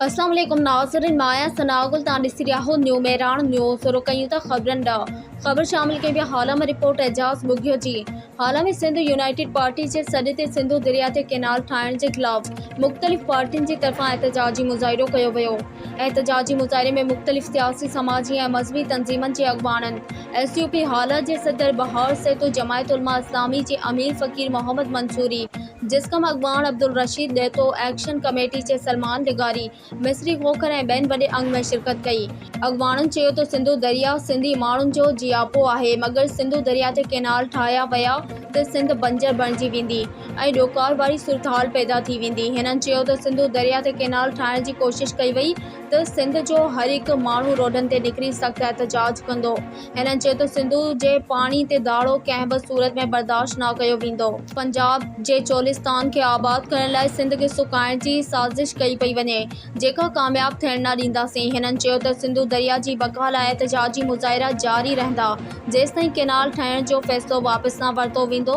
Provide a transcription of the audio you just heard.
अस्सलाम वालेकुम नाज़रीन, माया सनागुल तान ॾिसी रहिया हो न्यू मेरान न्यूज़ शुरू कयूं था ख़बरनि ॾांहुं। ख़बर शामिल कई पिया हाल में रिपोर्ट एजाज़ बुगियो जी। हाल में सिंध यूनाइटेड पार्टी जे सॾ ते सिंधु दरिया ते कैनाल ठाहिण जे ख़िलाफ़ मुख़्तलिफ़ पार्टियुनि जी तरफ़ां एहतजाजी मुज़ाहिरो कयो वियो। एहतजाजी मुज़ाहिरे में मुख़्तलिफ़ सियासी, समाजी ऐं मज़हबी तंज़ीमनि जे अॻवाननि, SUP हालत जे सदर बहार सेतो, जमायत उलमा इस्लामी जे अमीर फ़कीर मोहम्मद मंसूरी, जिस्कम अॻवान अब्दुल रशीद ॾेतो, एक्शन कमेटी जे सलमान लिगारी, मिस्री खोखर ऐं ॿियनि वॾे अंग में शिरकत कई। अॻवाननि चयो त सिंधु दरिया सिंधी माण्हुनि जो जियापो आहे, मगर सिंधु दरिया ते कैनाल ठाहिया विया त सिंध बंजर बणिजी वेंदी ऐं ॾोकार वारी सूरतहाल पैदा थी वेंदी। हिननि चयो त सिंधु दरिया ते कैनाल ठाहिण जी कोशिश कई वई त सिंध जो हर हिकु माण्हू रोडनि ते निकिरी सख़्तु एहतजाज कंदो। हिननि चयो त सिंधु जे पाणी ते दाड़ो कंहिं बि सूरत में बर्दाश्त न कयो वेंदो। पंजाब जे चोलिस्तान खे आबाद करण लाइ सिंध खे सुकाइण जी साज़िश कई पई वञे, जेका कामयाब थियण न ॾींदासीं। हिननि चयो त सिंधु दरिया जी बका लाइ एहतजाजी मुज़ाहिरा जारी रहंदा जेसिताईं कैनाल ठाहिण जो फ़ैसिलो वापसि न वरितो वेंदो।